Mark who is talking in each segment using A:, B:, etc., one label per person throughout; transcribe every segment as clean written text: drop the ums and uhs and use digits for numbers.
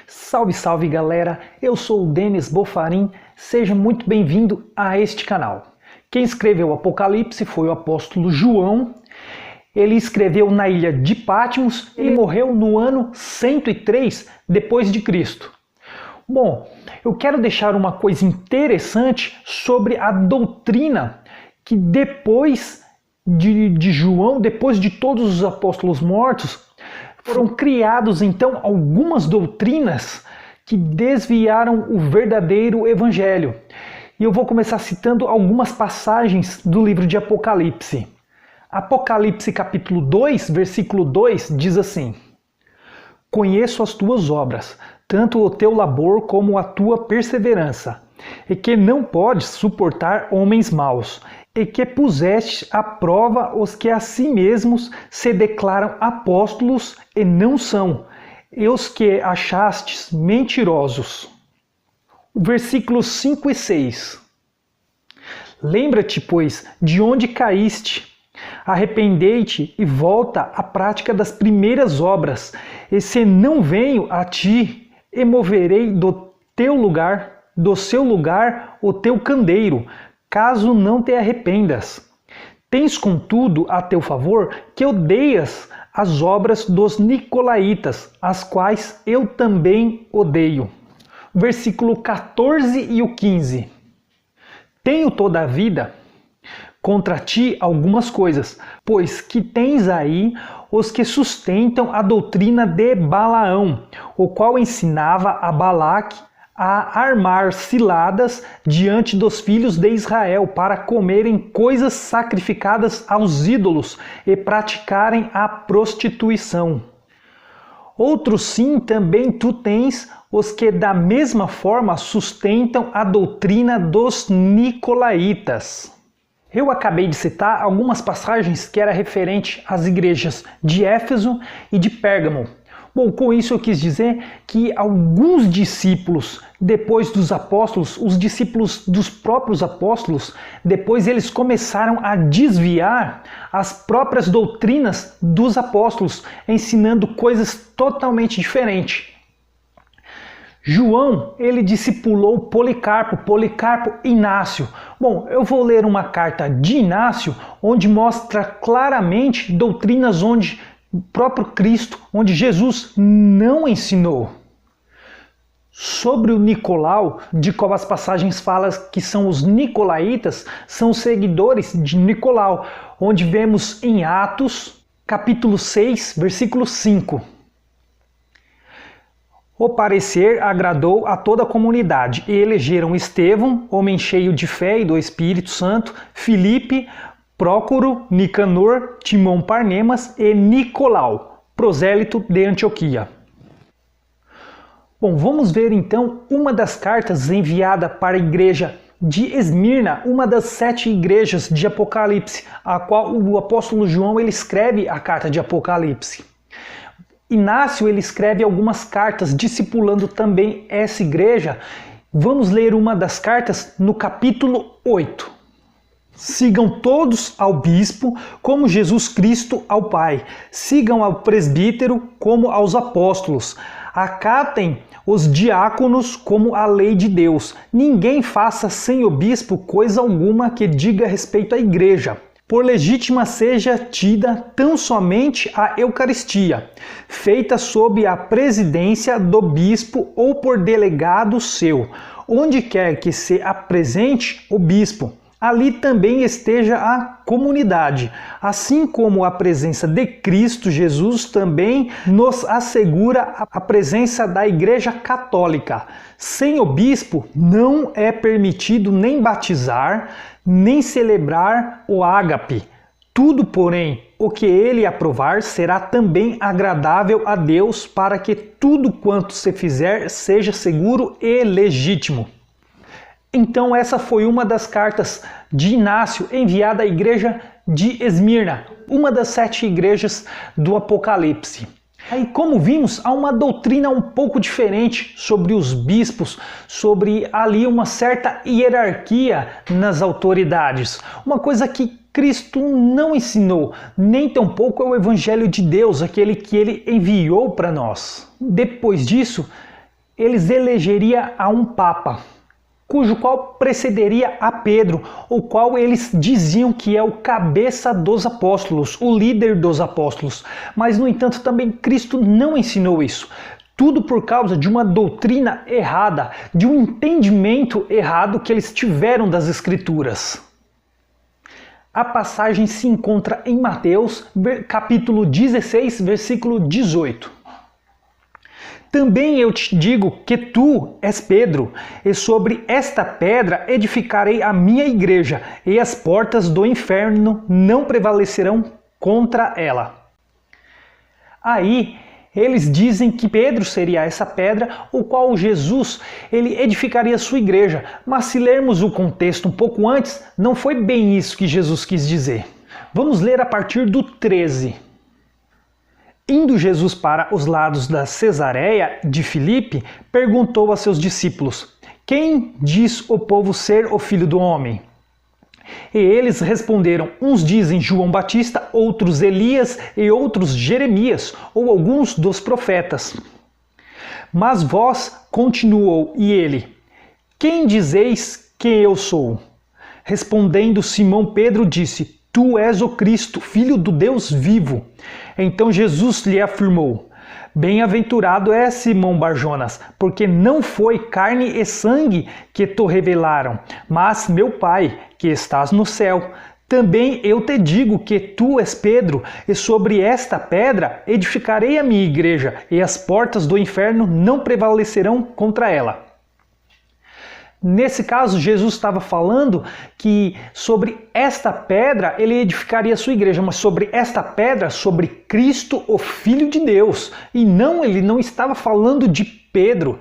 A: Salve, salve galera, eu sou o Denis Bofarin, seja muito bem-vindo a este canal. Quem escreveu o Apocalipse foi o apóstolo João. Ele escreveu na ilha de Patmos e morreu no ano 103 depois de Cristo. Bom, eu quero deixar uma coisa interessante sobre a doutrina que depois de João, depois de todos os apóstolos mortos, foram criados então algumas doutrinas que desviaram o verdadeiro evangelho. E eu vou começar citando algumas passagens do livro de Apocalipse. Apocalipse capítulo 2, versículo 2 diz assim: Conheço as tuas obras, tanto o teu labor como a tua perseverança, e que não podes suportar homens maus, e que puseste à prova os que a si mesmos se declaram apóstolos e não são, e os que achastes mentirosos. Versículos 5 e 6. Lembra-te, pois, de onde caíste. Arrependei-te e volta à prática das primeiras obras, e se não venho a ti, moverei do seu lugar o teu candeeiro, caso não te arrependas. Tens, contudo, a teu favor que odeias as obras dos nicolaítas, as quais eu também odeio. Versículo 14 e o 15. Tenho toda a vida contra ti algumas coisas, pois que tens aí os que sustentam a doutrina de Balaão, o qual ensinava a Balaque a armar ciladas diante dos filhos de Israel para comerem coisas sacrificadas aos ídolos e praticarem a prostituição. Outros sim também tu tens os que da mesma forma sustentam a doutrina dos nicolaítas. Eu acabei de citar algumas passagens que era referente às igrejas de Éfeso e de Pérgamo. Bom, com isso eu quis dizer que alguns discípulos, depois dos apóstolos, os discípulos dos próprios apóstolos, depois eles começaram a desviar as próprias doutrinas dos apóstolos, ensinando coisas totalmente diferentes. João, ele discipulou Policarpo Inácio. Bom, eu vou ler uma carta de Inácio, onde mostra claramente doutrinas onde o próprio Cristo, onde Jesus não ensinou. Sobre o Nicolau, de qual as passagens falam que são os nicolaítas, são os seguidores de Nicolau, onde vemos em Atos, capítulo 6, versículo 5. O parecer agradou a toda a comunidade, e elegeram Estevão, homem cheio de fé e do Espírito Santo, Filipe, Prócoro, Nicanor, Timão Parmenas e Nicolau, prosélito de Antioquia. Bom, vamos ver então uma das cartas enviada para a igreja de Esmirna, uma das 7 igrejas de Apocalipse, a qual o apóstolo João ele escreve a carta de Apocalipse. Inácio ele escreve algumas cartas discipulando também essa igreja. Vamos ler uma das cartas no capítulo 8. Sigam todos ao bispo como Jesus Cristo ao Pai. Sigam ao presbítero como aos apóstolos. Acatem os diáconos como a lei de Deus. Ninguém faça sem o bispo coisa alguma que diga respeito à igreja. Por legítima seja tida tão somente a Eucaristia, feita sob a presidência do bispo ou por delegado seu, onde quer que se apresente o bispo. Ali também esteja a comunidade, assim como a presença de Cristo Jesus também nos assegura a presença da Igreja Católica. Sem o bispo não é permitido nem batizar, nem celebrar o ágape. Tudo, porém, o que ele aprovar será também agradável a Deus, para que tudo quanto se fizer seja seguro e legítimo. Então essa foi uma das cartas de Inácio enviada à igreja de Esmirna, uma das 7 igrejas do Apocalipse. Aí, como vimos, há uma doutrina um pouco diferente sobre os bispos, sobre ali uma certa hierarquia nas autoridades. Uma coisa que Cristo não ensinou, nem tampouco é o Evangelho de Deus, aquele que ele enviou para nós. Depois disso, eles elegeriam a um papa, cujo qual precederia a Pedro, o qual eles diziam que é o cabeça dos apóstolos, o líder dos apóstolos. Mas, no entanto, também Cristo não ensinou isso. Tudo por causa de uma doutrina errada, de um entendimento errado que eles tiveram das Escrituras. A passagem se encontra em Mateus, capítulo 16, versículo 18. Também eu te digo que tu és Pedro, e sobre esta pedra edificarei a minha igreja, e as portas do inferno não prevalecerão contra ela. Aí, eles dizem que Pedro seria essa pedra, o qual Jesus ele edificaria a sua igreja. Mas se lermos o contexto um pouco antes, não foi bem isso que Jesus quis dizer. Vamos ler a partir do 13. Indo Jesus para os lados da Cesareia de Filipe, perguntou a seus discípulos: quem diz o povo ser o Filho do Homem? E eles responderam: uns dizem João Batista, outros Elias e outros Jeremias, ou alguns dos profetas. Mas vós, continuou, e ele: quem dizeis que eu sou? Respondendo Simão Pedro disse: tu és o Cristo, Filho do Deus vivo. Então Jesus lhe afirmou: bem-aventurado é Simão Barjonas, porque não foi carne e sangue que te revelaram, mas meu Pai, que estás no céu. Também eu te digo que tu és Pedro, e sobre esta pedra edificarei a minha igreja, e as portas do inferno não prevalecerão contra ela. Nesse caso, Jesus estava falando que sobre esta pedra ele edificaria a sua igreja, mas sobre esta pedra, sobre Cristo, o Filho de Deus. E não, ele não estava falando de Pedro.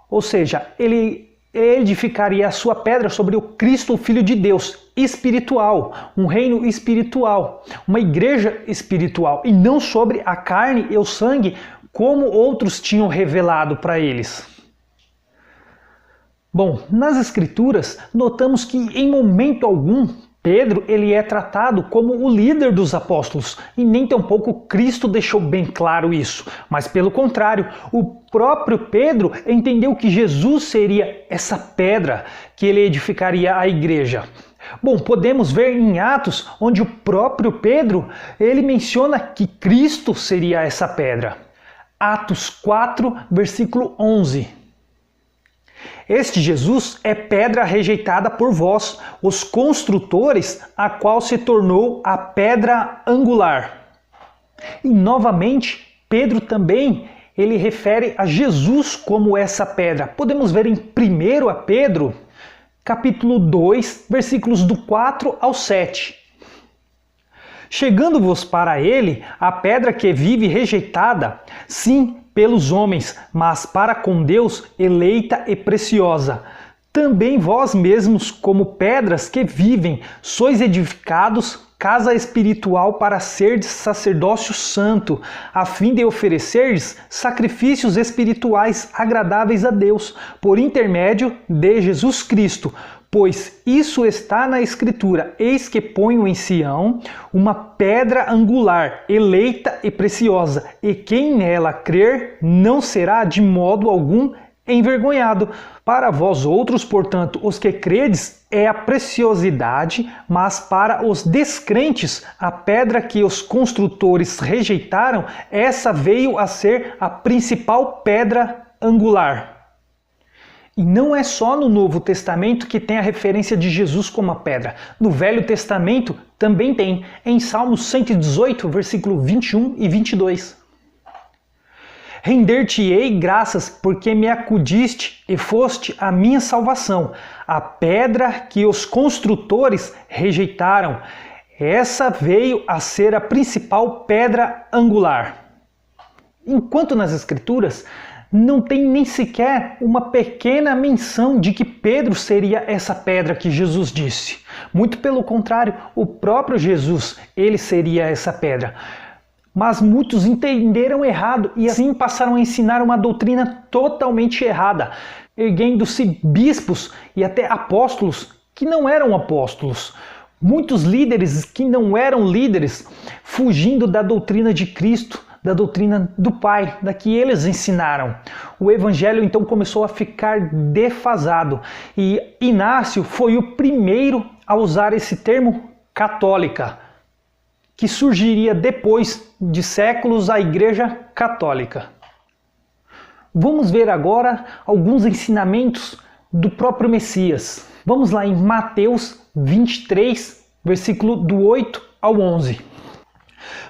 A: Ou seja, ele edificaria a sua pedra sobre o Cristo, o Filho de Deus, espiritual, um reino espiritual, uma igreja espiritual, e não sobre a carne e o sangue, como outros tinham revelado para eles. Bom, nas Escrituras, notamos que em momento algum, Pedro ele é tratado como o líder dos apóstolos, e nem tampouco Cristo deixou bem claro isso, mas pelo contrário, o próprio Pedro entendeu que Jesus seria essa pedra que ele edificaria a igreja. Bom, podemos ver em Atos, onde o próprio Pedro ele menciona que Cristo seria essa pedra. Atos 4, versículo 11. Este Jesus é pedra rejeitada por vós, os construtores, a qual se tornou a pedra angular. E novamente, Pedro também, ele refere a Jesus como essa pedra. Podemos ver em 1 Pedro, capítulo 2, versículos do 4 ao 7. Chegando-vos para ele, a pedra que vive rejeitada, sim, pelos homens, mas para com Deus eleita e preciosa. Também vós mesmos, como pedras que vivem, sois edificados casa espiritual para serdes sacerdócio santo, a fim de oferecerdes sacrifícios espirituais agradáveis a Deus, por intermédio de Jesus Cristo. Pois isso está na Escritura: eis que ponho em Sião uma pedra angular, eleita e preciosa, e quem nela crer não será de modo algum envergonhado. Para vós outros, portanto, os que credes, é a preciosidade, mas para os descrentes, a pedra que os construtores rejeitaram, essa veio a ser a principal pedra angular. E não é só no Novo Testamento que tem a referência de Jesus como a pedra. No Velho Testamento também tem, em Salmos 118, versículo 21 e 22. Render-te-ei graças, porque me acudiste e foste a minha salvação, a pedra que os construtores rejeitaram. Essa veio a ser a principal pedra angular. Enquanto nas Escrituras não tem nem sequer uma pequena menção de que Pedro seria essa pedra que Jesus disse. Muito pelo contrário, o próprio Jesus, ele seria essa pedra. Mas muitos entenderam errado e assim passaram a ensinar uma doutrina totalmente errada, erguendo-se bispos e até apóstolos que não eram apóstolos. Muitos líderes que não eram líderes, fugindo da doutrina de Cristo, da doutrina do Pai, da que eles ensinaram. O evangelho então começou a ficar defasado e Inácio foi o primeiro a usar esse termo católica, que surgiria depois de séculos a Igreja Católica. Vamos ver agora alguns ensinamentos do próprio Messias. Vamos lá em Mateus 23, versículo do 8 ao 11.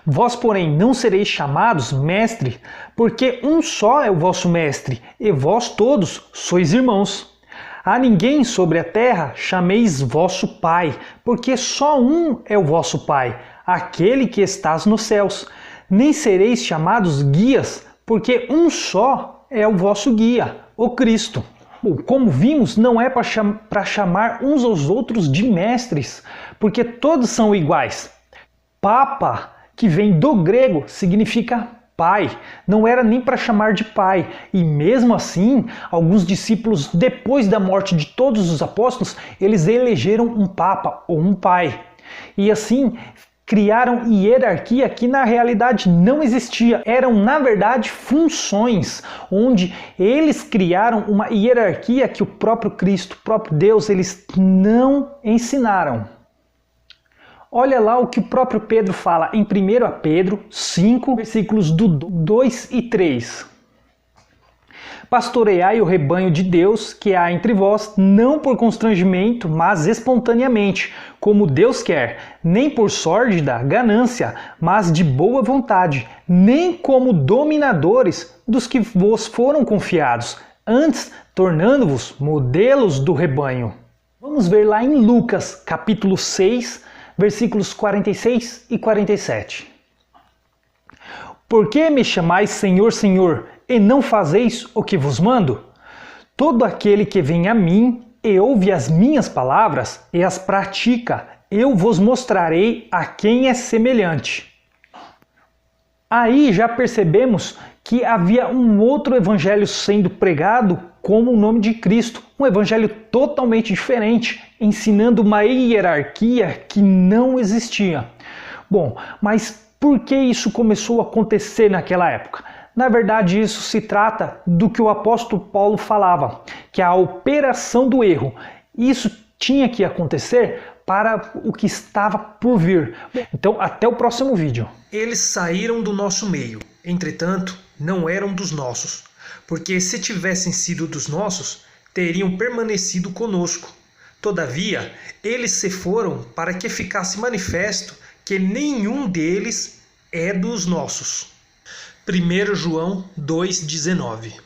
A: Vós, porém, não sereis chamados mestre, porque um só é o vosso mestre, e vós todos sois irmãos. A ninguém sobre a terra chameis vosso Pai, porque só um é o vosso Pai, aquele que estás nos céus. Nem sereis chamados guias, porque um só é o vosso guia, o Cristo. Bom, como vimos, não é para chamar uns aos outros de mestres, porque todos são iguais. Papa, que vem do grego, significa pai. Não era nem para chamar de pai. E mesmo assim, alguns discípulos, depois da morte de todos os apóstolos, eles elegeram um papa ou um pai. E assim, criaram hierarquia que na realidade não existia. Eram, na verdade, funções, onde eles criaram uma hierarquia que o próprio Cristo, o próprio Deus, eles não ensinaram. Olha lá o que o próprio Pedro fala em 1 Pedro 5, versículos do 2 e 3. Pastoreai o rebanho de Deus que há entre vós, não por constrangimento, mas espontaneamente, como Deus quer, nem por sórdida ganância, mas de boa vontade, nem como dominadores dos que vos foram confiados, antes tornando-vos modelos do rebanho. Vamos ver lá em Lucas, capítulo 6, versículos 46 e 47. Por que me chamais Senhor, Senhor, e não fazeis o que vos mando? Todo aquele que vem a mim e ouve as minhas palavras e as pratica, eu vos mostrarei a quem é semelhante. Aí já percebemos que havia um outro evangelho sendo pregado como o nome de Cristo, um evangelho totalmente diferente, ensinando uma hierarquia que não existia. Bom, mas por que isso começou a acontecer naquela época? Na verdade, isso se trata do que o apóstolo Paulo falava, que é a operação do erro. Isso tinha que acontecer para o que estava por vir. Então, até o próximo vídeo.
B: Eles saíram do nosso meio, entretanto, não eram dos nossos, porque se tivessem sido dos nossos, teriam permanecido conosco. Todavia, eles se foram para que ficasse manifesto que nenhum deles é dos nossos. 1 João 2,19